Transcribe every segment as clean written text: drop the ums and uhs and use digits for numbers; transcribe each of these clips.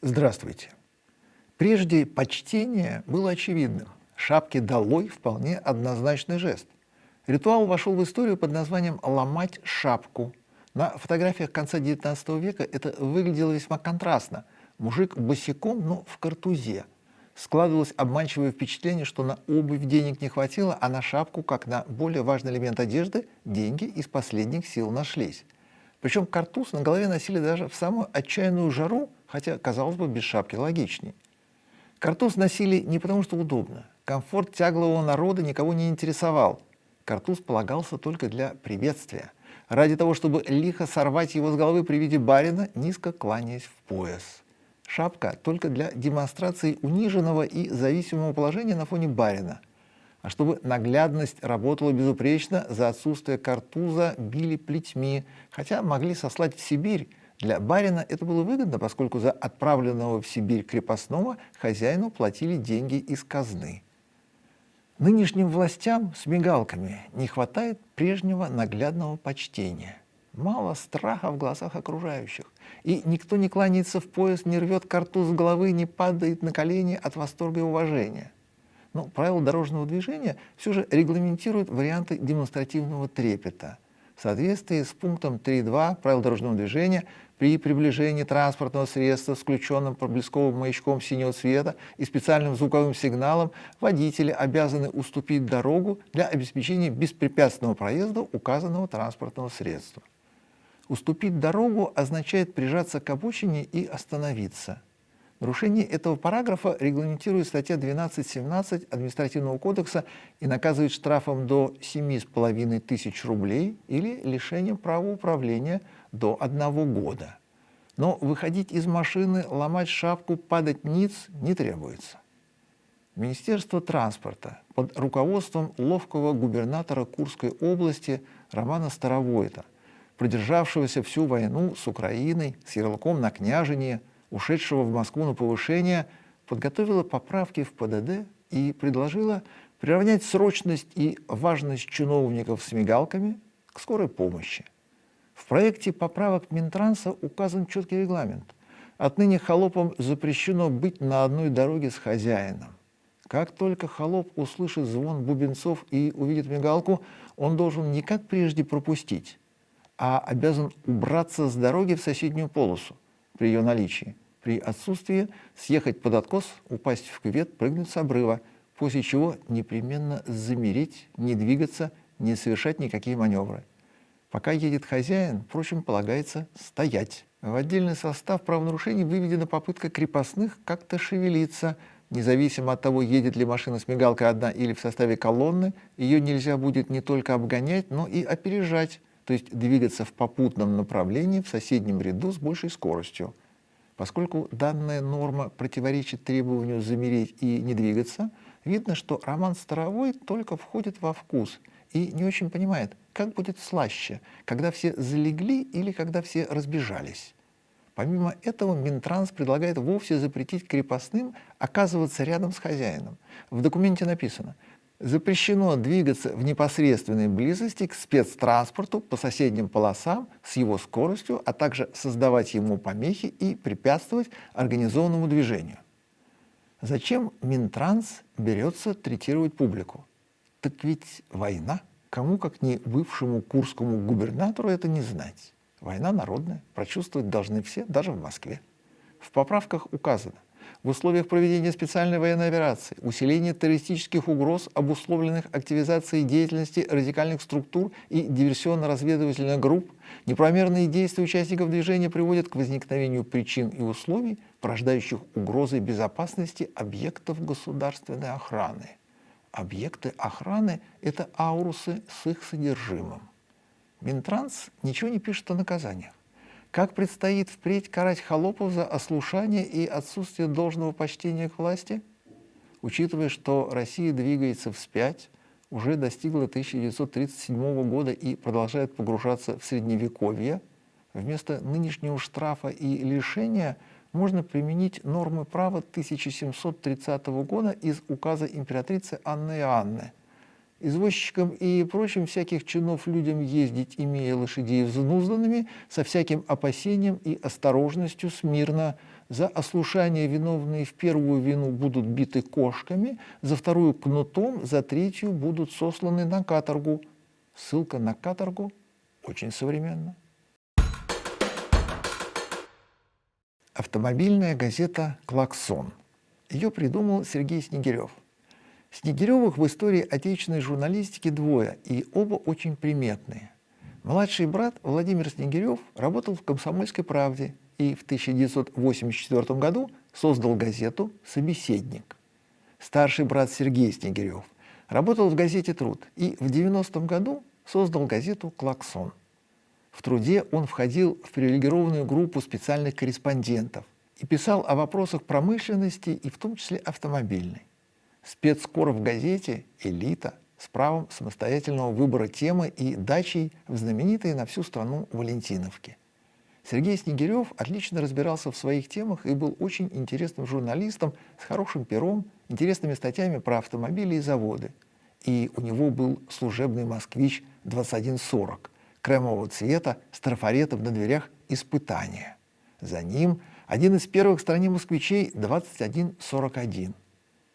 Здравствуйте. Прежде почтение было очевидным. Шапки долой — вполне однозначный жест. Ритуал вошел в историю под названием «ломать шапку». На фотографиях конца XIX века это выглядело весьма контрастно. Мужик босиком, но в картузе. Складывалось обманчивое впечатление, что на обувь денег не хватило, а на шапку, как на более важный элемент одежды, деньги из последних сил нашлись. Причем картуз на голове носили даже в самую отчаянную жару, хотя, казалось бы, без шапки логичней. Картуз носили не потому, что удобно. Комфорт тяглового народа никого не интересовал. Картуз полагался только для приветствия. Ради того, чтобы лихо сорвать его с головы при виде барина, низко кланяясь в пояс. Шапка только для демонстрации униженного и зависимого положения на фоне барина. А чтобы наглядность работала безупречно, за отсутствие картуза били плетьми, хотя могли сослать в Сибирь. Для барина это было выгодно, поскольку за отправленного в Сибирь крепостного хозяину платили деньги из казны. Нынешним властям с мигалками не хватает прежнего наглядного почтения. Мало страха в глазах окружающих. И никто не кланяется в пояс, не рвет картуз с головы, не падает на колени от восторга и уважения. Но правила дорожного движения все же регламентируют варианты демонстративного трепета. В соответствии с пунктом 3.2 правил дорожного движения при приближении транспортного средства с включенным проблесковым маячком синего цвета и специальным звуковым сигналом водители обязаны уступить дорогу для обеспечения беспрепятственного проезда указанного транспортного средства. Уступить дорогу означает прижаться к обочине и остановиться. Нарушение этого параграфа регламентирует статья 12.17 Административного кодекса и наказывает штрафом до 7,5 тысяч рублей или лишением права управления до 1 года. Но выходить из машины, ломать шапку, падать ниц не требуется. Министерство транспорта под руководством ловкого губернатора Курской области Романа Старовойта, продержавшегося всю войну с Украиной, с ярлыком на княжение, ушедшего в Москву на повышение, подготовила поправки в ПДД и предложила приравнять срочность и важность чиновников с мигалками к скорой помощи. В проекте поправок Минтранса указан четкий регламент. Отныне холопам запрещено быть на одной дороге с хозяином. Как только холоп услышит звон бубенцов и увидит мигалку, он должен не как прежде пропустить, а обязан убраться с дороги в соседнюю полосу при ее наличии. При отсутствии съехать под откос, упасть в кювет, прыгнуть с обрыва, после чего непременно замереть, не двигаться, не совершать никакие маневры. Пока едет хозяин, впрочем, полагается стоять. В отдельный состав правонарушений выведена попытка крепостных как-то шевелиться. Независимо от того, едет ли машина с мигалкой одна или в составе колонны, ее нельзя будет не только обгонять, но и опережать, то есть двигаться в попутном направлении в соседнем ряду с большей скоростью. Поскольку данная норма противоречит требованию замереть и не двигаться, видно, что Роман Старовой только входит во вкус и не очень понимает, как будет слаще, когда все залегли или когда все разбежались. Помимо этого, Минтранс предлагает вовсе запретить крепостным оказываться рядом с хозяином. В документе написано: запрещено двигаться в непосредственной близости к спецтранспорту по соседним полосам с его скоростью, а также создавать ему помехи и препятствовать организованному движению. Зачем Минтранс берется третировать публику? Так ведь война. Кому, как не бывшему курскому губернатору, это не знать. Война народная, прочувствовать должны все, даже в Москве. В поправках указано: в условиях проведения специальной военной операции, усиления террористических угроз, обусловленных активизацией деятельности радикальных структур и диверсионно-разведывательных групп, неправомерные действия участников движения приводят к возникновению причин и условий, порождающих угрозы безопасности объектов государственной охраны. Объекты охраны – это аурусы с их содержимым. Минтранс ничего не пишет о наказаниях. Как предстоит впредь карать холопов за ослушание и отсутствие должного почтения к власти? Учитывая, что Россия двигается вспять, уже достигла 1937 года и продолжает погружаться в Средневековье, вместо нынешнего штрафа и лишения можно применить нормы права 1730 года из указа императрицы Анны Иоанны. извозчикам и прочим всяких чинов людям ездить, имея лошадей взнузданными, со всяким опасением и осторожностью смирно. За ослушание виновные в первую вину будут биты кошками, за вторую кнутом, за третью будут сосланы на каторгу. Ссылка на каторгу очень современно. Автомобильная газета «Клаксон». Ее придумал Сергей Снегирев. Снегиревых в истории отечественной журналистики двое, и оба очень приметные. Младший брат Владимир Снегирев работал в «Комсомольской правде» и в 1984 году создал газету «Собеседник». Старший брат Сергей Снегирев работал в газете «Труд» и в 90-м году создал газету «Клаксон». В «Труде» он входил в привилегированную группу специальных корреспондентов и писал о вопросах промышленности и в том числе автомобильной. Спецкор в газете «Элита» с правом самостоятельного выбора темы и дачей в знаменитой на всю страну Валентиновке. Сергей Снегирев отлично разбирался в своих темах и был очень интересным журналистом с хорошим пером, интересными статьями про автомобили и заводы. И у него был служебный «Москвич-2140» кремового цвета с трафаретом на дверях «Испытания». За ним один из первых в стране москвичей 2141.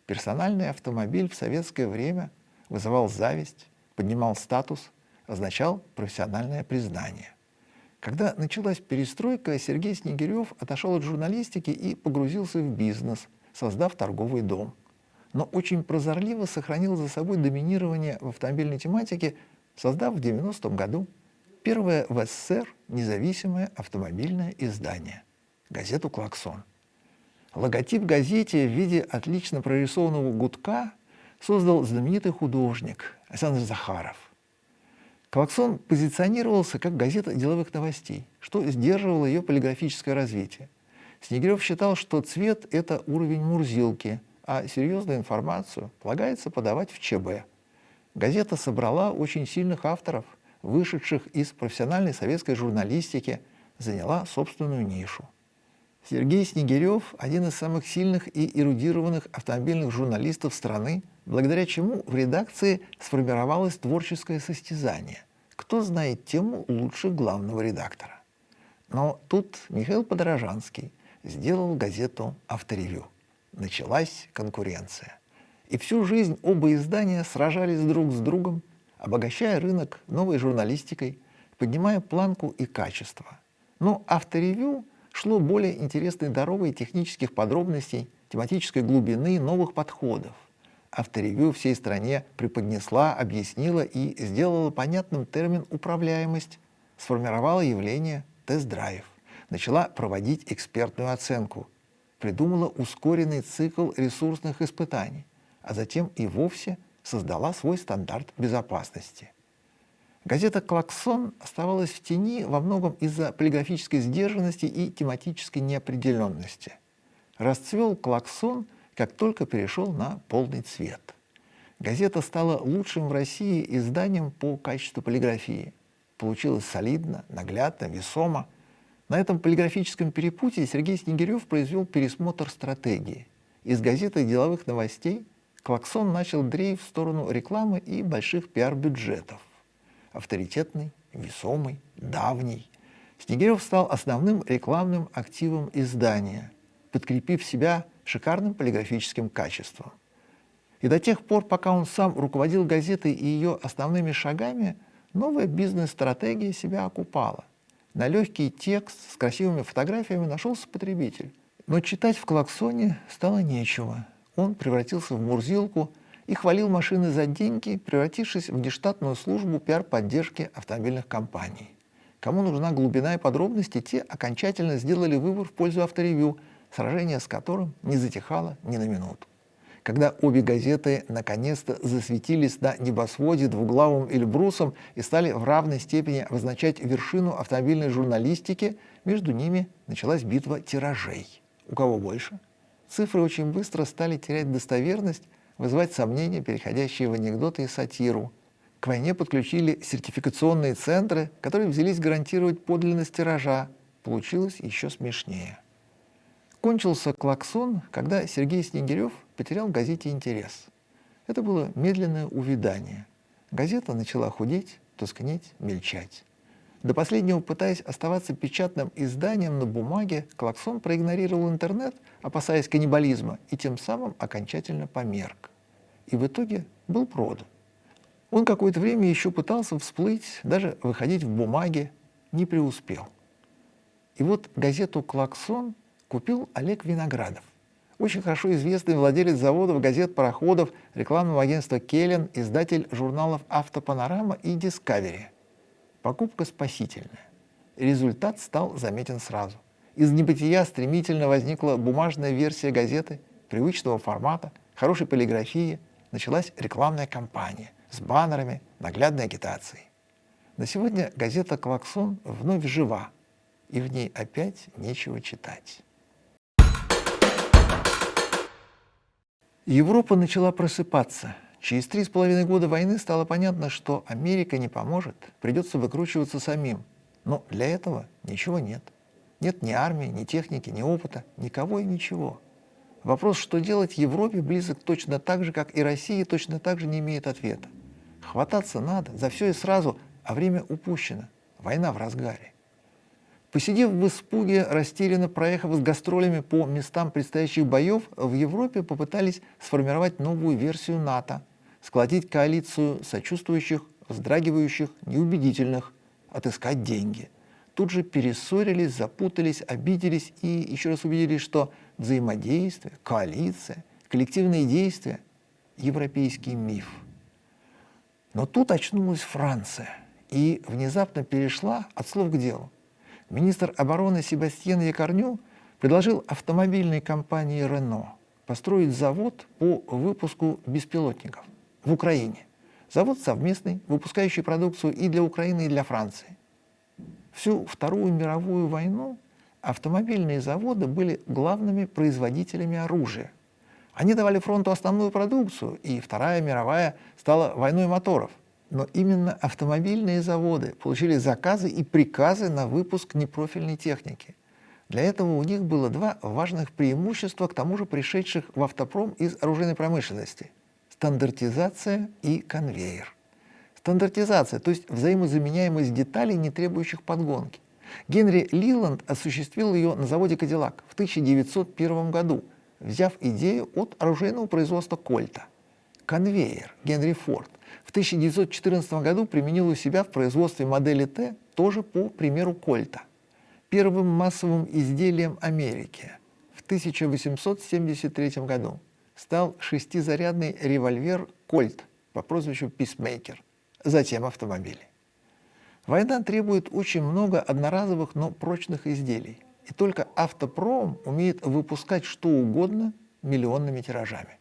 Персональный автомобиль в советское время вызывал зависть, поднимал статус, означал профессиональное признание. Когда началась перестройка, Сергей Снегирев отошел от журналистики и погрузился в бизнес, создав торговый дом. Но очень прозорливо сохранил за собой доминирование в автомобильной тематике, создав в 90-м году первое в СССР независимое автомобильное издание – газету «Клаксон». Логотип газете в виде отлично прорисованного гудка создал знаменитый художник Александр Захаров. «Клаксон» позиционировался как газета деловых новостей, что сдерживало ее полиграфическое развитие. Снегирев считал, что цвет – это уровень Мурзилки, а серьезную информацию полагается подавать в ЧБ. Газета собрала очень сильных авторов, вышедших из профессиональной советской журналистики, заняла собственную нишу. Сергей Снегирев – один из самых сильных и эрудированных автомобильных журналистов страны, благодаря чему в редакции сформировалось творческое состязание. Кто знает тему лучше главного редактора? Но тут Михаил Подорожанский сделал газету «Авторевью». Началась конкуренция. И всю жизнь оба издания сражались друг с другом, обогащая рынок новой журналистикой, поднимая планку и качество. Но «Авторевью» шло более интересной дорогой технических подробностей, тематической глубины, новых подходов. «Авторевью» всей стране преподнесла, объяснила и сделала понятным термин «управляемость», сформировала явление «тест-драйв», начала проводить экспертную оценку, придумала ускоренный цикл ресурсных испытаний, а затем и вовсе создала свой стандарт безопасности. Газета «Клаксон» оставалась в тени во многом из-за полиграфической сдержанности и тематической неопределенности. Расцвел «Клаксон», как только перешел на полный цвет. Газета стала лучшим в России изданием по качеству полиграфии. Получилось солидно, наглядно, весомо. На этом полиграфическом перепутье Сергей Снегирев произвел пересмотр стратегии. Из газеты деловых новостей «Клаксон» начал дрейф в сторону рекламы и больших пиар-бюджетов. Авторитетный, весомый, давний. Снегирев стал основным рекламным активом издания, подкрепив себя шикарным полиграфическим качеством. И до тех пор, пока он сам руководил газетой и ее основными шагами, новая бизнес-стратегия себя окупала. На легкий текст с красивыми фотографиями нашелся потребитель. Но читать в «Клаксоне» стало нечего. Он превратился в Мурзилку и хвалил машины за деньги, превратившись в нештатную службу пиар-поддержки автомобильных компаний. Кому нужна глубина и подробности, те окончательно сделали выбор в пользу «Авторевью», сражение с которым не затихало ни на минуту. Когда обе газеты наконец-то засветились на небосводе двуглавым Эльбрусом и стали в равной степени обозначать вершину автомобильной журналистики, между ними началась битва тиражей. У кого больше? Цифры очень быстро стали терять достоверность, вызывать сомнения, переходящие в анекдоты и сатиру. К войне подключили сертификационные центры, которые взялись гарантировать подлинность тиража. Получилось еще смешнее. Кончился «Клаксон», когда Сергей Снегирев потерял к газете интерес. Это было медленное увядание. газета начала худеть, тускнеть, мельчать. До последнего пытаясь оставаться печатным изданием на бумаге, «Клаксон» проигнорировал интернет, опасаясь каннибализма, и тем самым окончательно померк. И в итоге был продан. Он какое-то время еще пытался всплыть, даже выходить в бумаге, не преуспел. И вот газету «Клаксон» купил Олег Виноградов, очень хорошо известный владелец заводов, газет, пароходов, рекламного агентства «Келлен», издатель журналов «Автопанорама» и «Дискавери». Покупка спасительная. Результат стал заметен сразу. Из небытия стремительно возникла бумажная версия газеты, привычного формата, хорошей полиграфии, началась рекламная кампания с баннерами, наглядной агитацией. На сегодня газета «Клаксон» вновь жива, и в ней опять нечего читать. Европа начала просыпаться. Через 3,5 года войны стало понятно, что Америка не поможет, придется выкручиваться самим. Но для этого ничего нет. Нет ни армии, ни техники, ни опыта, никого и ничего. Вопрос, что делать Европе, близок точно так же, как и России, точно так же не имеет ответа. Хвататься надо за все и сразу, а время упущено. Война в разгаре. Посидев в испуге, растерянно проехав с гастролями по местам предстоящих боев, в Европе попытались сформировать новую версию НАТО, сколотить коалицию сочувствующих, вздрагивающих, неубедительных, отыскать деньги. Тут же перессорились, запутались, обиделись и еще раз убедились, что взаимодействие, коалиция, коллективные действия – европейский миф. Но тут очнулась Франция и внезапно перешла от слов к делу. Министр обороны Себастьян Якорню предложил автомобильной компании «Рено» построить завод по выпуску беспилотников в Украине. Завод совместный, выпускающий продукцию и для Украины, и для Франции. Всю Вторую мировую войну автомобильные заводы были главными производителями оружия. Они давали фронту основную продукцию, и Вторая мировая стала войной моторов. Но именно автомобильные заводы получили заказы и приказы на выпуск непрофильной техники. Для этого у них было два важных преимущества, к тому же пришедших в автопром из оружейной промышленности – стандартизация и конвейер. Стандартизация, то есть взаимозаменяемость деталей, не требующих подгонки. Генри Лиланд осуществил ее на заводе «Кадиллак» в 1901 году, взяв идею от оружейного производства «Кольта». Конвейер Генри Форд в 1914 году применил у себя в производстве модели Т тоже по примеру Кольта. Первым массовым изделием Америки в 1873 году стал шестизарядный револьвер «Кольт» по прозвищу «Писмейкер», затем автомобили. Война требует очень много одноразовых, но прочных изделий, и только автопром умеет выпускать что угодно миллионными тиражами.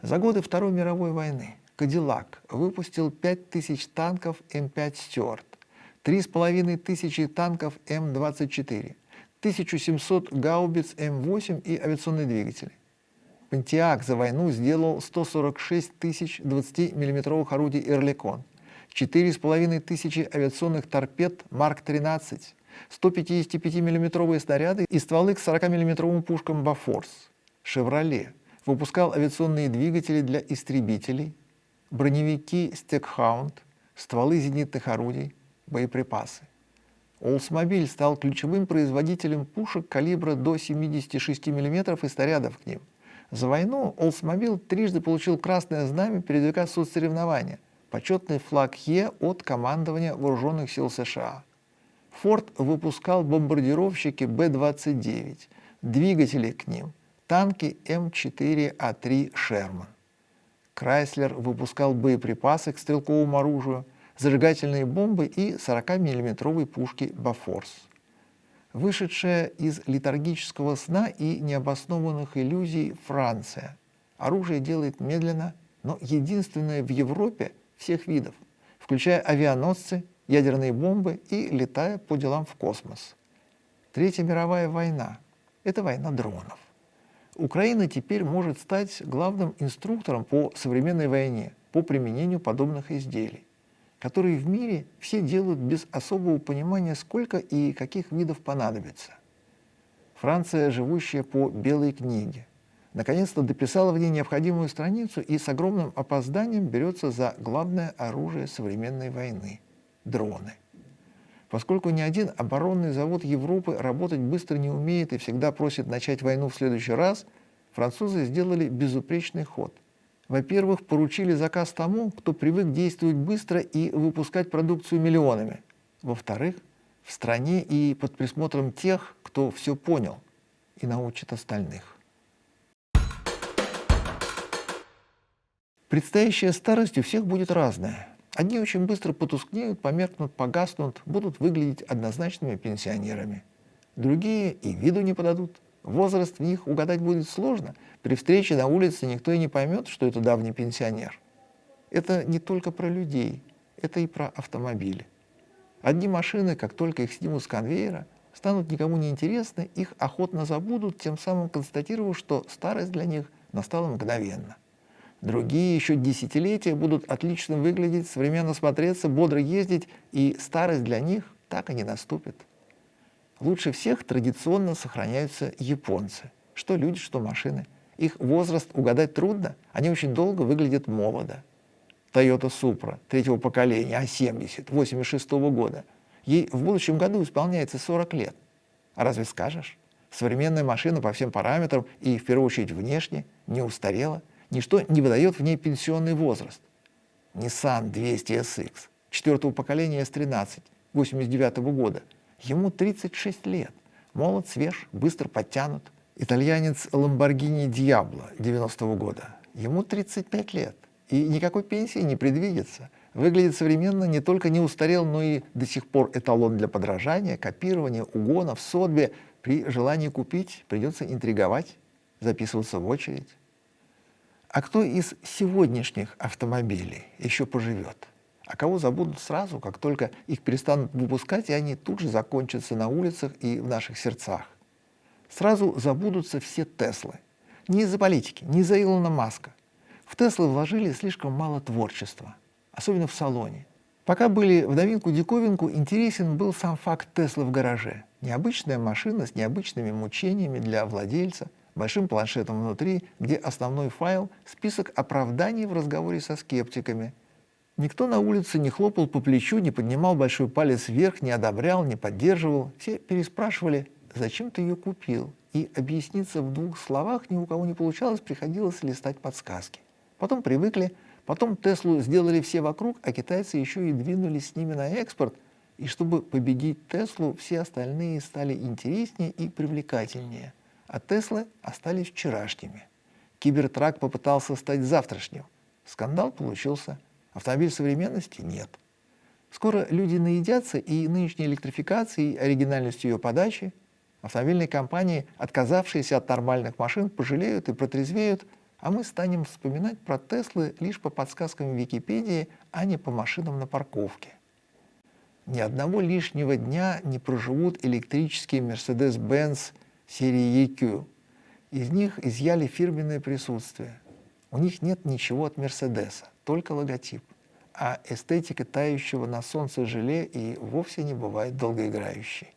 За годы Второй мировой войны «Кадиллак» выпустил 5000 танков М5 «Стюарт», 3500 танков М24, 1700 гаубиц М8 и авиационные двигатели. «Понтиак» за войну сделал 146 тысяч 20-мм орудий «Эрликон», 4500 авиационных торпед Марк-13, 155-мм снаряды и стволы к 40-мм пушкам «Бафорс». «Шевроле» выпускал авиационные двигатели для истребителей, броневики «Стекхаунд», стволы зенитных орудий, боеприпасы. «Олдсмобиль» стал ключевым производителем пушек калибра до 76 мм и снарядов к ним. За войну «Олдсмобиль» трижды получил Красное Знамя передвига соцсоревнования, почетный флаг Е от командования Вооруженных сил США. «Форд» выпускал бомбардировщики Б-29, двигатели к ним, танки М4А3 «Шерман». «Крайслер» выпускал боеприпасы к стрелковому оружию, зажигательные бомбы и 40-мм пушки «Бафорс». Вышедшая из летаргического сна и необоснованных иллюзий Франция. Оружие делает медленно, но единственное в Европе всех видов, включая авианосцы, ядерные бомбы и летая по делам в космос. Третья мировая война – это война дронов. Украина теперь может стать главным инструктором по современной войне, по применению подобных изделий, которые в мире все делают без особого понимания, сколько и каких видов понадобится. Франция, живущая по белой книге, наконец-то дописала в ней необходимую страницу и с огромным опозданием берется за главное оружие современной войны – дроны. Поскольку ни один оборонный завод Европы работать быстро не умеет и всегда просит начать войну в следующий раз, французы сделали безупречный ход. Во-первых, поручили заказ тому, кто привык действовать быстро и выпускать продукцию миллионами. Во-вторых, в стране и под присмотром тех, кто все понял и научит остальных. Предстоящая старость у всех будет разная. Одни очень быстро потускнеют, померкнут, погаснут, будут выглядеть однозначными пенсионерами. Другие и виду не подадут. Возраст в них угадать будет сложно. При встрече на улице никто и не поймет, что это давний пенсионер. Это не только про людей, это и про автомобили. Одни машины, как только их снимут с конвейера, станут никому не интересны, их охотно забудут, тем самым констатировав, что старость для них настала мгновенно. Другие еще десятилетия будут отлично выглядеть, современно смотреться, бодро ездить, и старость для них так и не наступит. Лучше всех традиционно сохраняются японцы. Что люди, что машины. Их возраст угадать трудно, они очень долго выглядят молодо. Toyota Supra третьего поколения, А70, 86 года. Ей в будущем году исполняется 40 лет. А разве скажешь? Современная машина по всем параметрам и, в первую очередь, внешне не устарела. Ничто не выдает в ней пенсионный возраст. Nissan 200 SX, четвертого поколения S13, 89 года. Ему 36 лет. Молод, свеж, быстро подтянут. Итальянец Lamborghini Diablo 90 года. Ему 35 лет. И никакой пенсии не предвидится. Выглядит современно, не только не устарел, но и до сих пор эталон для подражания, копирования, угона в Сотбе. При желании купить придется интриговать, записываться в очередь. А кто из сегодняшних автомобилей еще поживет? А кого забудут сразу, как только их перестанут выпускать, и они тут же закончатся на улицах и в наших сердцах? Сразу забудутся все Теслы. Не из-за политики, не из-за Илона Маска. В Теслы вложили слишком мало творчества, особенно в салоне. Пока были в новинку диковинку, интересен был сам факт Теслы в гараже. Необычная машина с необычными мучениями для владельца, большим планшетом внутри, где основной файл – список оправданий в разговоре со скептиками. Никто на улице не хлопал по плечу, не поднимал большой палец вверх, не одобрял, не поддерживал. Все переспрашивали, зачем ты ее купил? И объясниться в двух словах ни у кого не получалось, приходилось листать подсказки. Потом привыкли, потом Теслу сделали все вокруг, а китайцы еще и двинулись с ними на экспорт. И чтобы победить Теслу, все остальные стали интереснее и привлекательнее. А Теслы остались вчерашними. Кибертрак попытался стать завтрашним. Скандал получился. Автомобиль современности нет. Скоро люди наедятся и нынешней электрификацией, и оригинальностью ее подачи. Автомобильные компании, отказавшиеся от нормальных машин, пожалеют и протрезвеют, а мы станем вспоминать про Теслы лишь по подсказкам Википедии, а не по машинам на парковке. Ни одного лишнего дня не проживут электрические Mercedes-Benz серии EQ. Из них изъяли фирменное присутствие. У них нет ничего от Мерседеса, только логотип. А эстетика тающего на солнце желе и вовсе не бывает долгоиграющей.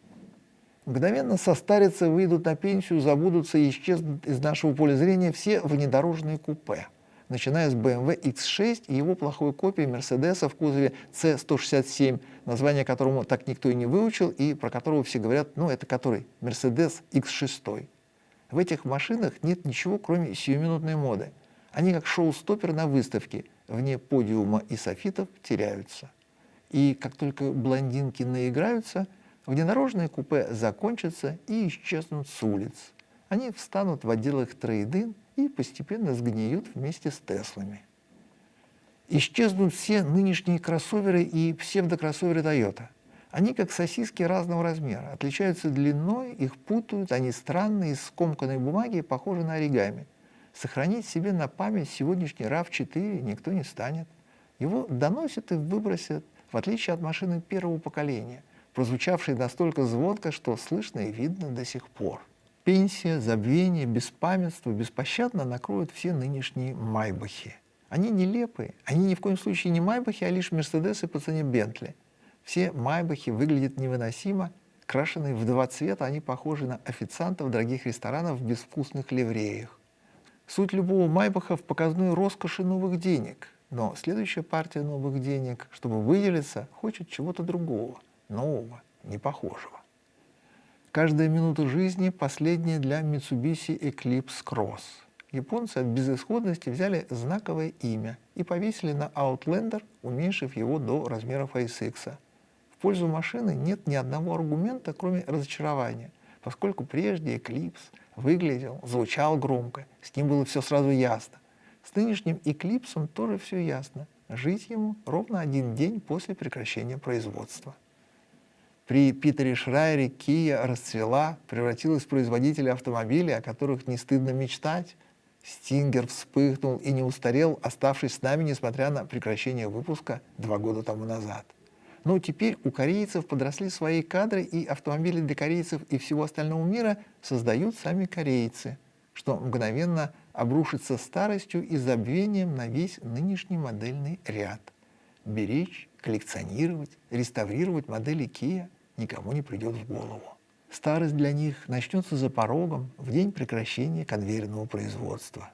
Мгновенно состарятся, выйдут на пенсию, забудутся и исчезнут из нашего поля зрения все внедорожные купе, начиная с BMW X6 и его плохой копией Мерседеса в кузове C167, название которому так никто и не выучил, и про которого все говорят, это который? Mercedes X6. В этих машинах нет ничего, кроме сиюминутной моды. Они как шоу-стоппер на выставке, вне подиума и софитов теряются. И как только блондинки наиграются, внедорожные купе закончатся и исчезнут с улиц. Они встанут в отделах трейд-ин и постепенно сгниют вместе с Теслами. Исчезнут все нынешние кроссоверы и псевдокроссоверы Toyota. Они как сосиски разного размера, отличаются длиной, их путают, они странные, из скомканной бумаги, похожи на оригами. Сохранить себе на память сегодняшний RAV4 никто не станет. Его доносят и выбросят, в отличие от машины первого поколения, прозвучавшей настолько звонко, что слышно и видно до сих пор. Пенсия, забвение, беспамятство беспощадно накроют все нынешние майбахи. Они нелепые, они ни в коем случае не майбахи, а лишь Мерседесы по цене Бентли. Все майбахи выглядят невыносимо, крашеные в два цвета, они похожи на официантов дорогих ресторанов в безвкусных ливреях. Суть любого Майбаха в показной роскоши новых денег. Но следующая партия новых денег, чтобы выделиться, хочет чего-то другого, нового, непохожего. Каждая минута жизни последняя для Mitsubishi Eclipse Cross. Японцы от безысходности взяли знаковое имя и повесили на Outlander, уменьшив его до размеров ASX. В пользу машины нет ни одного аргумента, кроме разочарования, поскольку прежде Eclipse выглядел, звучал громко, с ним было все сразу ясно. С нынешним Eclipse тоже все ясно. Жить ему ровно один день после прекращения производства. При Питере Шрайере Kia расцвела, превратилась в производителя автомобилей, о которых не стыдно мечтать. Стингер вспыхнул и не устарел, оставшись с нами, несмотря на прекращение выпуска 2 года тому назад. Но теперь у корейцев подросли свои кадры, и автомобили для корейцев и всего остального мира создают сами корейцы, что мгновенно обрушится старостью и забвением на весь нынешний модельный ряд. Беречь, коллекционировать, реставрировать модели Kia никому не придет в голову. Старость для них начнется за порогом в день прекращения конвейерного производства.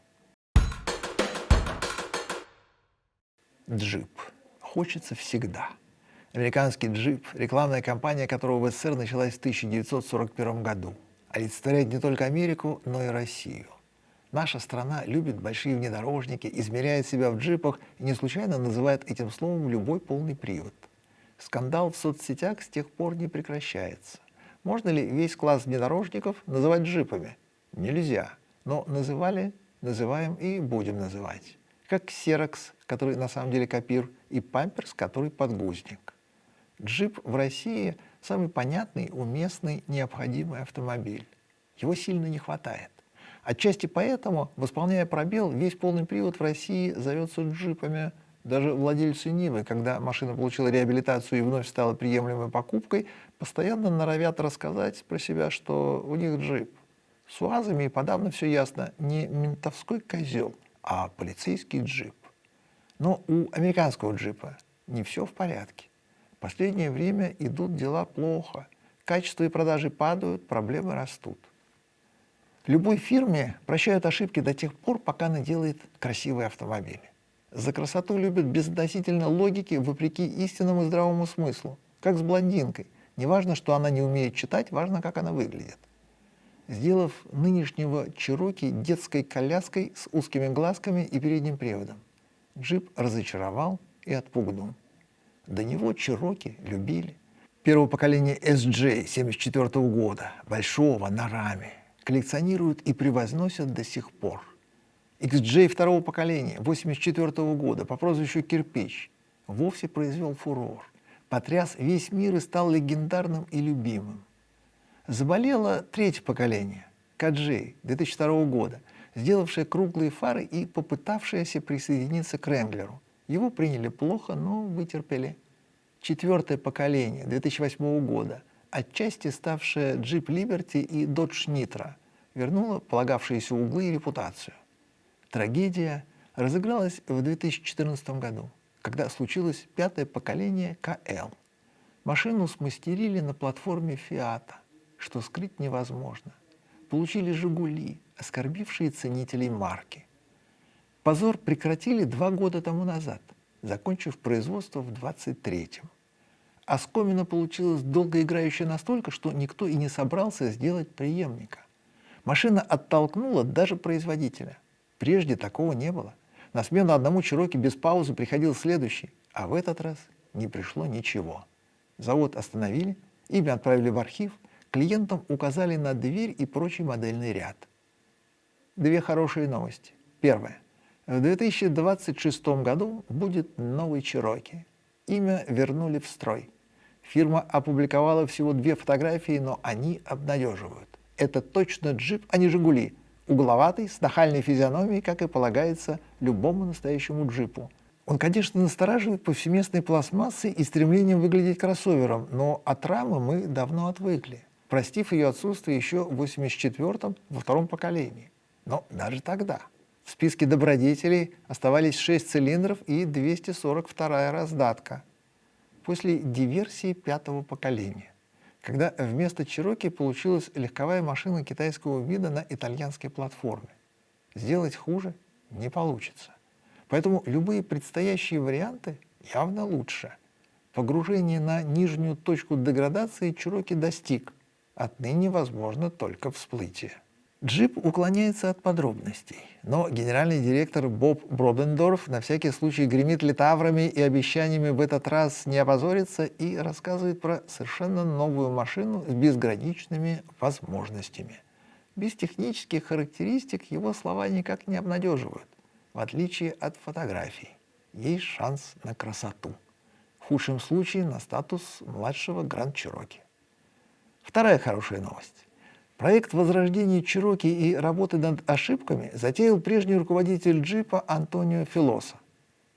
Джип. Хочется всегда. Американский джип, рекламная кампания которого в СССР началась в 1941 году, олицетворяет не только Америку, но и Россию. Наша страна любит большие внедорожники, измеряет себя в джипах и не случайно называет этим словом любой полный привод. Скандал в соцсетях с тех пор не прекращается. Можно ли весь класс внедорожников называть джипами? Нельзя. Но называли, называем и будем называть. Как Xerox, который на самом деле копир, и Pampers, который подгузник. Джип в России – самый понятный, уместный, необходимый автомобиль. Его сильно не хватает. Отчасти поэтому, восполняя пробел, весь полный привод в России зовется джипами. Даже владельцы Нивы, когда машина получила реабилитацию и вновь стала приемлемой покупкой, постоянно норовят рассказать про себя, что у них джип. С УАЗами и подавно все ясно, не ментовской козел, а полицейский джип. Но у американского джипа не все в порядке. В последнее время идут дела плохо. Качество и продажи падают, проблемы растут. Любой фирме прощают ошибки до тех пор, пока она делает красивые автомобили. За красоту любят безотносительно логики, вопреки истинному и здравому смыслу. Как с блондинкой. Не важно, что она не умеет читать, важно, как она выглядит. Сделав нынешнего Чироки детской коляской с узкими глазками и передним приводом, джип разочаровал и отпугнул. До него Чироки любили. Первого поколения SJ 1974 года, большого, на раме, коллекционируют и превозносят до сих пор. XJ второго поколения 1984 года по прозвищу «Кирпич» вовсе произвел фурор, потряс весь мир и стал легендарным и любимым. Заболело третье поколение KJ 2002 года, сделавшее круглые фары и попытавшееся присоединиться к Wrangler. Его приняли плохо, но вытерпели. Четвертое поколение 2008 года, отчасти ставшее Jeep Liberty и Dodge Nitro, вернуло полагавшиеся углы и репутацию. Трагедия разыгралась в 2014 году, когда случилось пятое поколение КЛ. Машину смастерили на платформе Фиата, что скрыть невозможно. Получили «Жигули», оскорбившие ценителей марки. Позор прекратили 2 года тому назад, закончив производство в 23-м. Оскомина получилась долгоиграющая настолько, что никто и не собрался сделать преемника. Машина оттолкнула даже производителя. Прежде такого не было. На смену одному Чироки без паузы приходил следующий, а в этот раз не пришло ничего. Завод остановили, имя отправили в архив, клиентам указали на дверь и прочий модельный ряд. 2 хорошие новости. Первая. В 2026 году будет новый Чироки. Имя вернули в строй. Фирма опубликовала всего 2 фотографии, но они обнадеживают. Это точно джип, а не «Жигули». Угловатый, с нахальной физиономией, как и полагается любому настоящему джипу. Он, конечно, настораживает повсеместной пластмассой и стремлением выглядеть кроссовером, но от рамы мы давно отвыкли, простив ее отсутствие еще в 1984-м, во втором поколении. Но даже тогда в списке добродетелей оставались 6 цилиндров и 242-я раздатка. После диверсии 5-го поколения, когда вместо Чироки получилась легковая машина китайского вида на итальянской платформе. Сделать хуже не получится. Поэтому любые предстоящие варианты явно лучше. Погружение на нижнюю точку деградации Чироки достиг. Отныне возможно только всплытие. Джип уклоняется от подробностей, но генеральный директор Боб Бродендорф на всякий случай гремит литаврами и обещаниями в этот раз не опозориться и рассказывает про совершенно новую машину с безграничными возможностями. Без технических характеристик его слова никак не обнадеживают. В отличие от фотографий, есть шанс на красоту. В худшем случае на статус младшего Гранд Чироки. Вторая хорошая новость. Проект возрождения Чироки и работы над ошибками затеял прежний руководитель джипа Антонио Филоса.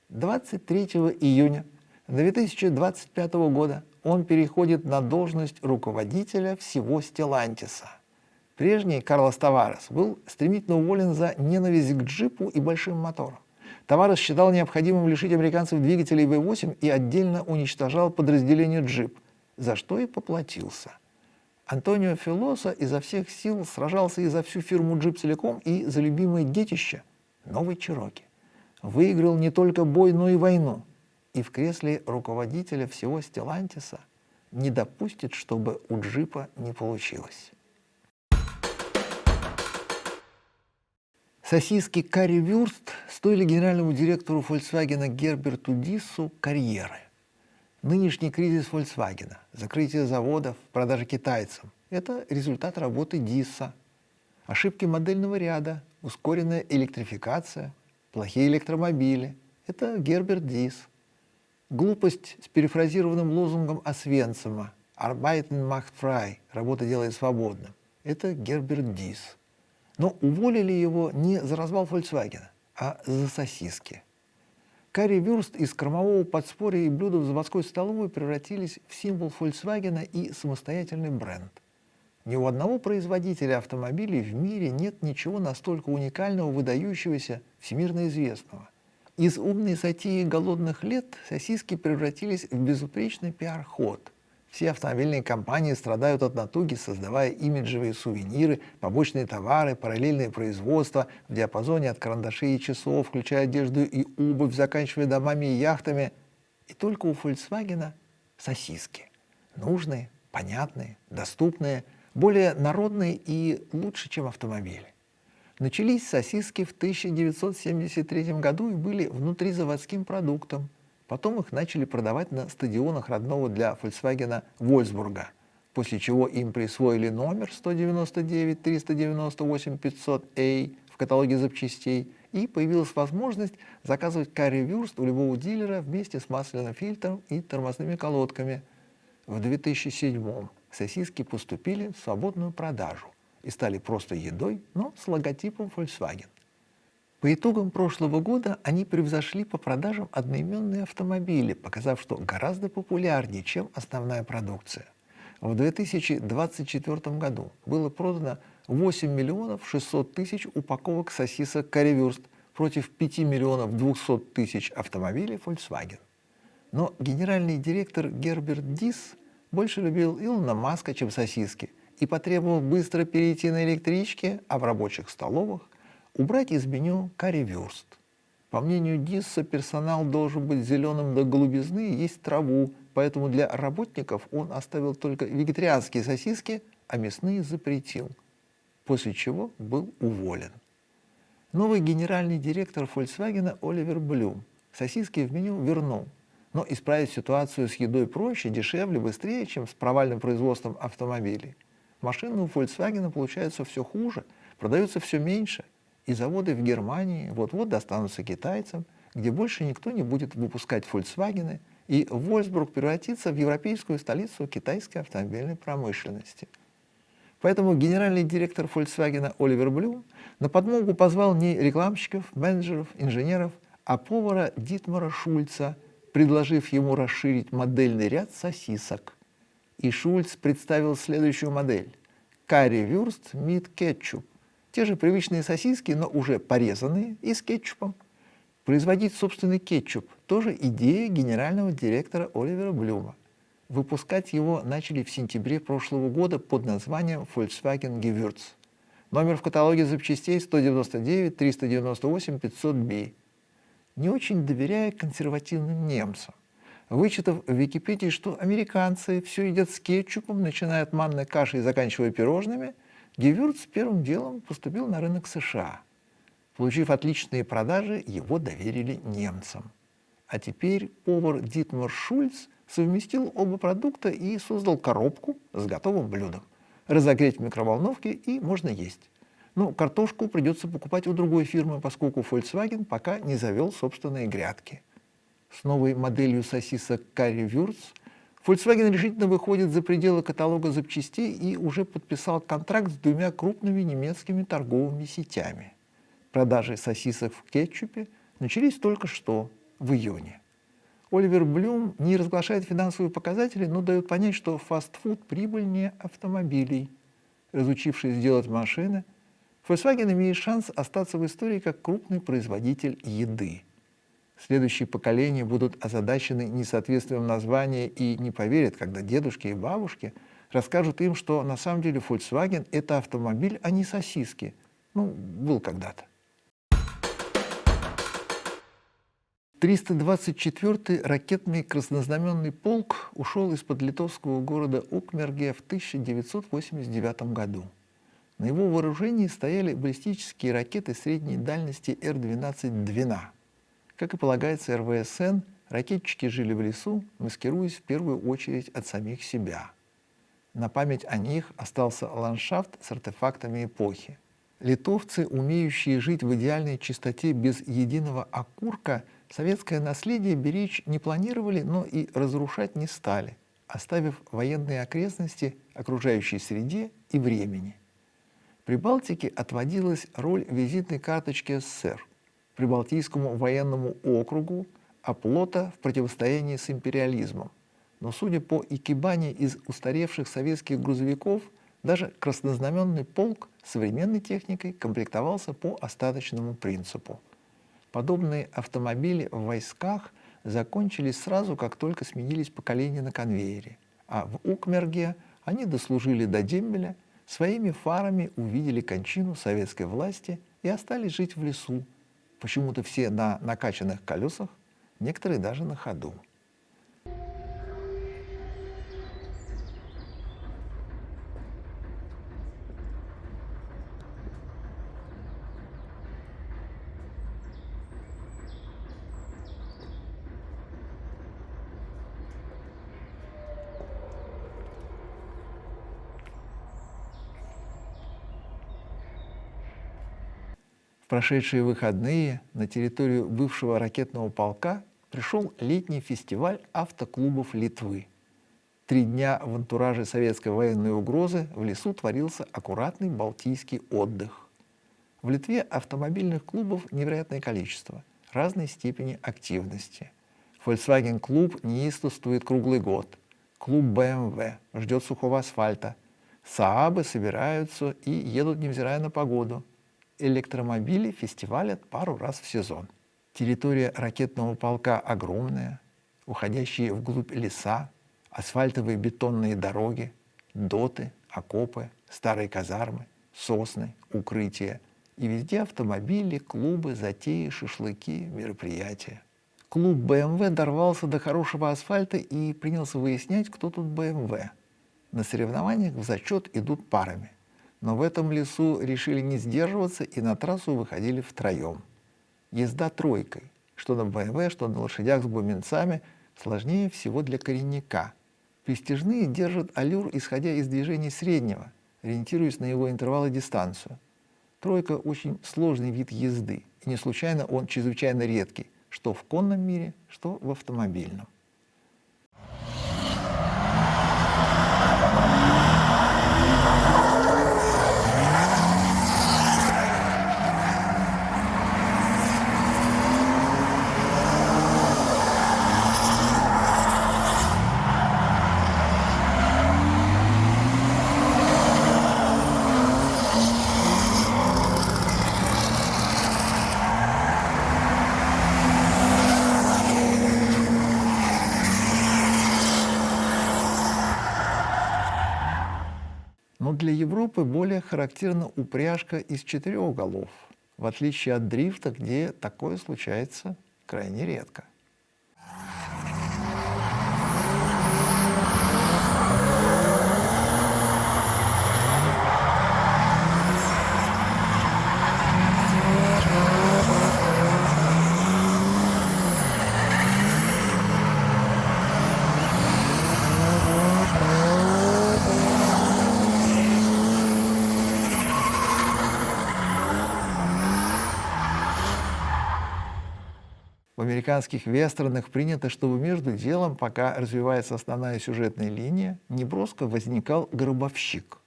23 июня 2025 года он переходит на должность руководителя всего Стеллантиса. Прежний Карлос Таварес был стремительно уволен за ненависть к джипу и большим моторам. Таварес считал необходимым лишить американцев двигателей V8 и отдельно уничтожал подразделение джип, за что и поплатился. Антонио Филоса изо всех сил сражался и за всю фирму Джип целиком, и за любимое детище – новый Чироки. Выиграл не только бой, но и войну. И в кресле руководителя всего Стеллантиса не допустит, чтобы у джипа не получилось. Сосиски Currywurst стоили генеральному директору Volkswagen Герберту Диссу карьеры. Нынешний кризис Volkswagen, закрытие заводов, продажи китайцам – это результат работы Дисса. Ошибки модельного ряда, ускоренная электрификация, плохие электромобили – это Герберт Дисс. Глупость с перефразированным лозунгом Освенцима «Arbeiten macht frei» – работа делает свободным – это Герберт Дисс. Но уволили его не за развал Volkswagen, а за сосиски. Currywurst из кормового подспорья и блюда в заводской столовой превратились в символ Volkswagen и самостоятельный бренд. Ни у одного производителя автомобилей в мире нет ничего настолько уникального, выдающегося, всемирно известного. Из умной затеи голодных лет сосиски превратились в безупречный пиар-ход. Все автомобильные компании страдают от натуги, создавая имиджевые сувениры, побочные товары, параллельное производство в диапазоне от карандашей и часов, включая одежду и обувь, заканчивая домами и яхтами. И только у Volkswagen сосиски. Нужные, понятные, доступные, более народные и лучше, чем автомобили. Начались сосиски в 1973 году и были внутризаводским продуктом. Потом их начали продавать на стадионах родного для Volkswagen Вольфсбурга, после чего им присвоили номер 199-398-500A в каталоге запчастей, и появилась возможность заказывать Currywurst у любого дилера вместе с масляным фильтром и тормозными колодками. В 2007-м сосиски поступили в свободную продажу и стали просто едой, но с логотипом Volkswagen. По итогам прошлого года они превзошли по продажам одноименные автомобили, показав, что гораздо популярнее, чем основная продукция. В 2024 году было продано 8 миллионов 600 тысяч упаковок сосисок Currywurst против 5 миллионов 200 тысяч автомобилей Volkswagen. Но генеральный директор Герберт Дисс больше любил Илона Маска, чем сосиски, и потребовал быстро перейти на электрички, а в рабочих столовых убрать из меню Currywurst. По мнению Дисса, персонал должен быть зеленым до голубизны и есть траву, поэтому для работников он оставил только вегетарианские сосиски, а мясные запретил, после чего был уволен. Новый генеральный директор Volkswagen Оливер Блюм сосиски в меню вернул, но исправить ситуацию с едой проще, дешевле, быстрее, чем с провальным производством автомобилей. Машины у Volkswagen получаются все хуже, продаются все меньше, и заводы в Германии вот-вот достанутся китайцам, где больше никто не будет выпускать Volkswagen, и Вольфсбург превратится в европейскую столицу китайской автомобильной промышленности. Поэтому генеральный директор Volkswagen Оливер Блюм на подмогу позвал не рекламщиков, менеджеров, инженеров, а повара Дитмара Шульца, предложив ему расширить модельный ряд сосисок. И Шульц представил следующую модель – Currywurst mit Ketchup. Те же привычные сосиски, но уже порезанные и с кетчупом. Производить собственный кетчуп – тоже идея генерального директора Оливера Блюма. Выпускать его начали в сентябре прошлого года под названием Volkswagen Gewürz. Номер в каталоге запчастей 199 398 500B. Не очень доверяя консервативным немцам, вычитав в Википедии, что американцы все едят с кетчупом, начиная от манной каши и заканчивая пирожными, Гевюрц первым делом поступил на рынок США. Получив отличные продажи, его доверили немцам. А теперь повар Дитмар Шульц совместил оба продукта и создал коробку с готовым блюдом. Разогреть в микроволновке и можно есть. Но картошку придется покупать у другой фирмы, поскольку Volkswagen пока не завел собственные грядки. С новой моделью сосисок Currywurst Volkswagen решительно выходит за пределы каталога запчастей и уже подписал контракт с двумя крупными немецкими торговыми сетями. Продажи сосисок в кетчупе начались только что, в июне. Оливер Блюм не разглашает финансовые показатели, но дает понять, что фастфуд прибыльнее автомобилей. Разучившись делать машины, Volkswagen имеет шанс остаться в истории как крупный производитель еды. Следующие поколения будут озадачены несоответствием названия и не поверят, когда дедушки и бабушки расскажут им, что на самом деле Volkswagen – это автомобиль, а не сосиски. Был когда-то. 324-й ракетный краснознаменный полк ушел из-под литовского города Укмерге в 1989 году. На его вооружении стояли баллистические ракеты средней дальности Р-12 «Двина». Как и полагается РВСН, ракетчики жили в лесу, маскируясь в первую очередь от самих себя. На память о них остался ландшафт с артефактами эпохи. Литовцы, умеющие жить в идеальной чистоте без единого окурка, советское наследие беречь не планировали, но и разрушать не стали, оставив военные окрестности окружающей среде и времени. Прибалтике отводилась роль визитной карточки СССР, Прибалтийскому военному округу оплота в противостоянии с империализмом. Но судя по икебане из устаревших советских грузовиков, даже краснознаменный полк с современной техникой комплектовался по остаточному принципу. Подобные автомобили в войсках закончились сразу, как только сменились поколения на конвейере, а в Укмерге они дослужили до дембеля, своими фарами увидели кончину советской власти и остались жить в лесу, почему-то все на накачанных колесах, некоторые даже на ходу. В прошедшие выходные на территорию бывшего ракетного полка пришел летний фестиваль автоклубов Литвы. 3 дня в антураже советской военной угрозы в лесу творился аккуратный балтийский отдых. В Литве автомобильных клубов невероятное количество, разной степени активности. Volkswagen-клуб неистовствует круглый год. Клуб BMW ждет сухого асфальта. Саабы собираются и едут, невзирая на погоду. Электромобили фестивалят пару раз в сезон. Территория ракетного полка огромная, уходящие вглубь леса, асфальтовые бетонные дороги, доты, окопы, старые казармы, сосны, укрытия. И везде автомобили, клубы, затеи, шашлыки, мероприятия. Клуб BMW дорвался до хорошего асфальта и принялся выяснять, кто тут BMW. На соревнованиях в зачет идут парами. Но в этом лесу решили не сдерживаться и на трассу выходили втроем. Езда тройкой, что на БМВ, что на лошадях с бубенцами, сложнее всего для коренника. Пристяжные держат аллюр, исходя из движений среднего, ориентируясь на его интервал и дистанцию. Тройка – очень сложный вид езды, и не случайно он чрезвычайно редкий, что в конном мире, что в автомобильном. для Европы более характерна упряжка из 4 голов, в отличие от дрифта, где такое случается крайне редко. В американских вестернах принято, чтобы между делом, пока развивается основная сюжетная линия, неброско возникал гробовщик.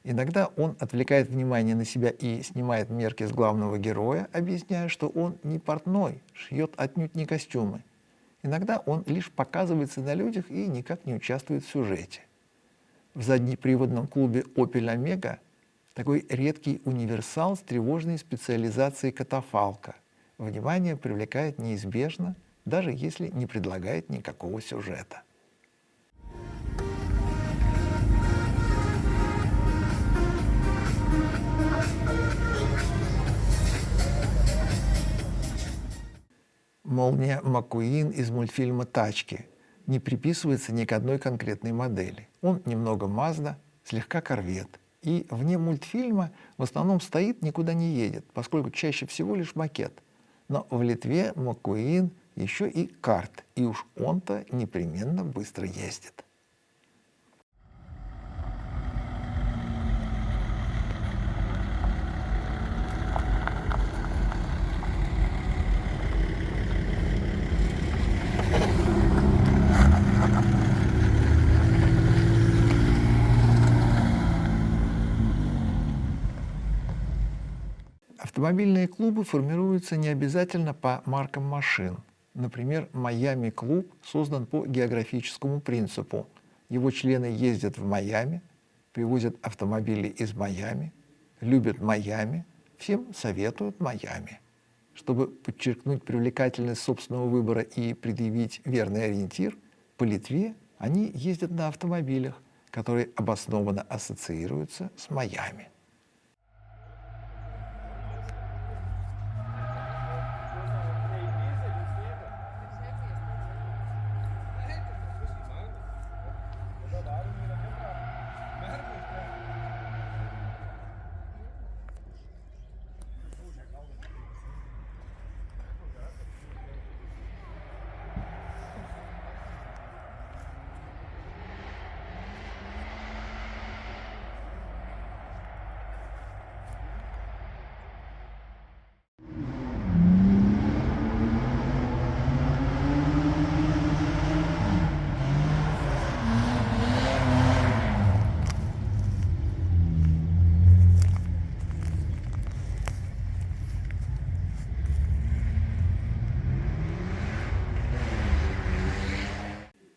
Иногда он отвлекает внимание на себя и снимает мерки с главного героя, объясняя, что он не портной, шьет отнюдь не костюмы. Иногда он лишь показывается на людях и никак не участвует в сюжете. В заднеприводном клубе Opel Omega такой редкий универсал с тревожной специализацией катафалка. Внимание привлекает неизбежно, даже если не предлагает никакого сюжета. Молния Маккуин из мультфильма «Тачки» не приписывается ни к одной конкретной модели. Он немного Мазда, слегка Корвет. И вне мультфильма в основном стоит, никуда не едет, поскольку чаще всего лишь макет. Но в Литве Маккуин еще и карт, и уж он-то непременно быстро ездит. Автомобильные клубы формируются не обязательно по маркам машин. Например, Майами-клуб создан по географическому принципу. Его члены ездят в Майами, привозят автомобили из Майами, любят Майами, всем советуют Майами. Чтобы подчеркнуть привлекательность собственного выбора и предъявить верный ориентир, по Литве они ездят на автомобилях, которые обоснованно ассоциируются с Майами.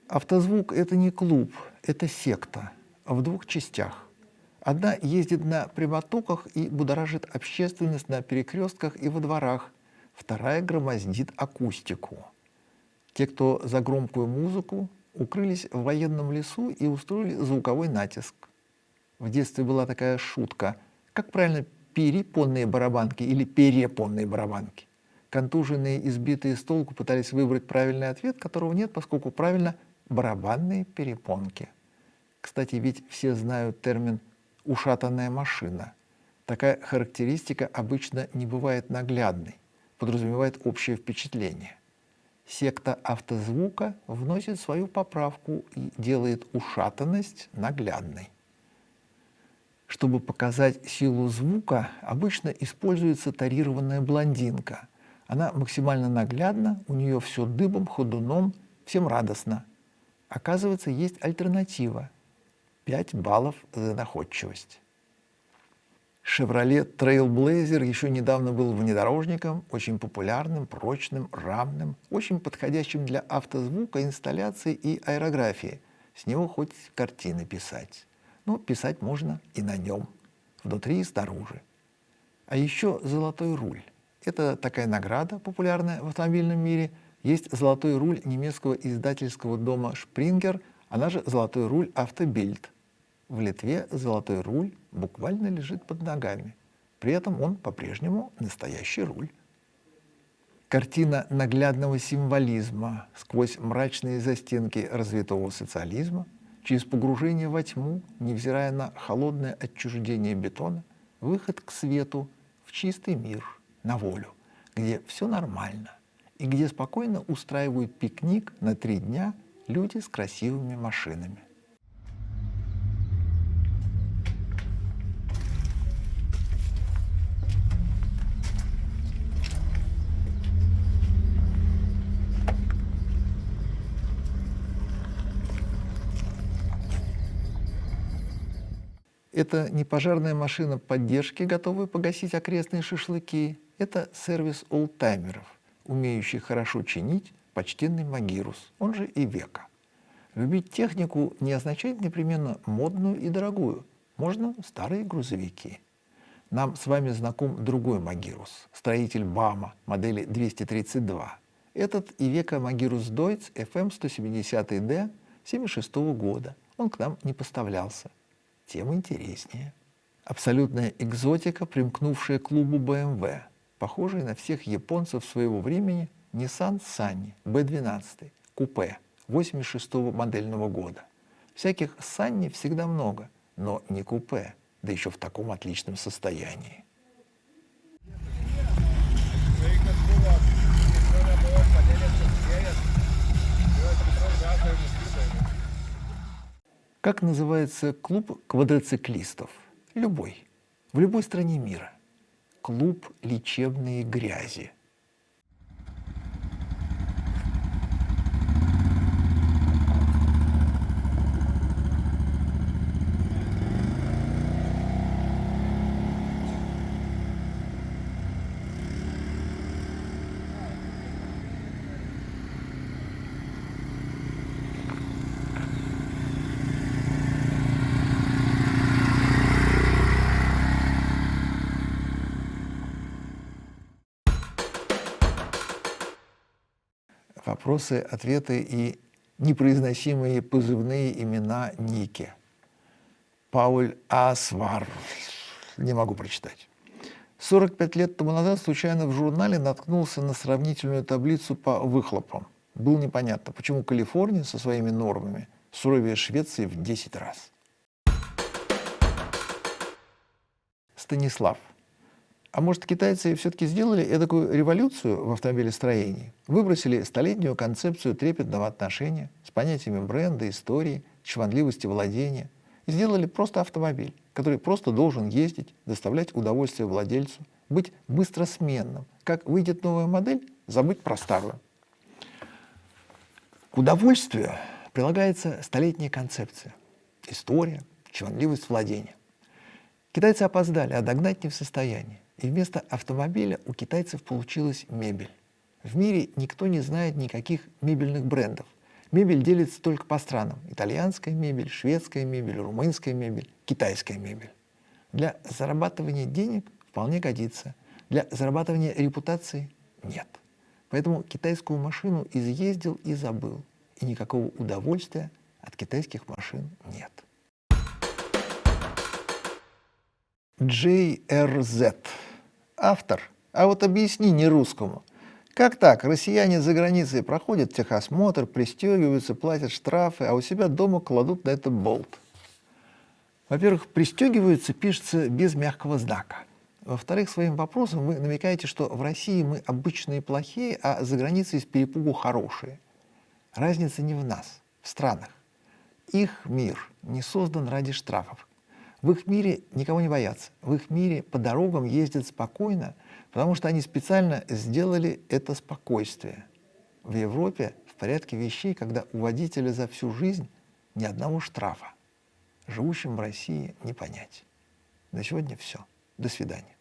Автозвук — это не клуб, это секта в 2 частях. Одна ездит на прямотоках и будоражит общественность на перекрестках и во дворах, вторая громоздит акустику. Те, кто за громкую музыку, укрылись в военном лесу и устроили звуковой натиск. В детстве была такая шутка: как правильно, перепонные барабанки или перепонные барабанки? Контуженные, избитые с толку пытались выбрать правильный ответ, которого нет, поскольку правильно барабанные перепонки. Кстати, ведь все знают термин «ушатанная машина». Такая характеристика обычно не бывает наглядной, подразумевает общее впечатление. Секта автозвука вносит свою поправку и делает ушатанность наглядной. Чтобы показать силу звука, обычно используется тарированная блондинка. Она максимально наглядна, у нее все дыбом, ходуном, всем радостно. Оказывается, есть альтернатива – 5 баллов за находчивость. Chevrolet Trailblazer еще недавно был внедорожником, очень популярным, прочным, рамным, очень подходящим для автозвука, инсталляции и аэрографии. С него хоть картины писать. Но писать можно и на нем, внутри и снаружи. А еще золотой руль. Это такая награда, популярная в автомобильном мире. Есть золотой руль немецкого издательского дома Springer, она же золотой руль Автобильд. В Литве золотой руль буквально лежит под ногами. При этом он по-прежнему настоящий руль. Картина наглядного символизма сквозь мрачные застенки развитого социализма, через погружение во тьму, невзирая на холодное отчуждение бетона, выход к свету в чистый мир, на волю, где все нормально и где спокойно устраивают пикник на 3 дня люди с красивыми машинами. Это не пожарная машина поддержки, готовая погасить окрестные шашлыки. Это сервис олдтаймеров, умеющий хорошо чинить почтенный Магирус, он же Ивека. Любить технику не означает непременно модную и дорогую. Можно старые грузовики. Нам с вами знаком другой Магирус, строитель БАМа модели 232. Этот Ивека Магирус Deutz FM170D 1976 года. Он к нам не поставлялся. Тем интереснее. Абсолютная экзотика, примкнувшая к клубу BMW, похожий на всех японцев своего времени Nissan Sunny B12, купе 86-го модельного года. Всяких Sunny всегда много, но не купе, да еще в таком отличном состоянии. Как называется клуб квадроциклистов? Любой. В любой стране мира. Клуб лечебной грязи. Вопросы, ответы и непроизносимые позывные имена Ники. Пауль Асвар. Не могу прочитать. 45 лет тому назад случайно в журнале наткнулся на сравнительную таблицу по выхлопам. Было непонятно, почему Калифорния со своими нормами суровее Швеции в 10 раз. Станислав. А может, китайцы все-таки сделали эдакую революцию в автомобилестроении? Выбросили столетнюю концепцию трепетного отношения с понятиями бренда, истории, чванливости владения и сделали просто автомобиль, который просто должен ездить, доставлять удовольствие владельцу, быть быстросменным. Как выйдет новая модель, забыть про старую. К удовольствию прилагается столетняя концепция, история, чванливость владения. Китайцы опоздали, а догнать не в состоянии. И вместо автомобиля у китайцев получилась мебель. В мире никто не знает никаких мебельных брендов. Мебель делится только по странам. Итальянская мебель, шведская мебель, румынская мебель, китайская мебель. Для зарабатывания денег вполне годится. Для зарабатывания репутации нет. Поэтому китайскую машину изъездил и забыл. И никакого удовольствия от китайских машин нет. JRZ. Автор. А вот объясни нерусскому. Как так? Россияне за границей проходят техосмотр, пристегиваются, платят штрафы, а у себя дома кладут на это болт. Во-первых, пристегиваются пишется без мягкого знака. Во-вторых, своим вопросом вы намекаете, что в России мы обычные плохие, а за границей с перепугу хорошие. Разница не в нас, в странах. Их мир не создан ради штрафов. В их мире никого не боятся. В их мире по дорогам ездят спокойно, потому что они специально сделали это спокойствие. В Европе в порядке вещей, когда у водителя за всю жизнь ни одного штрафа. Живущим в России не понять. На сегодня все. До свидания.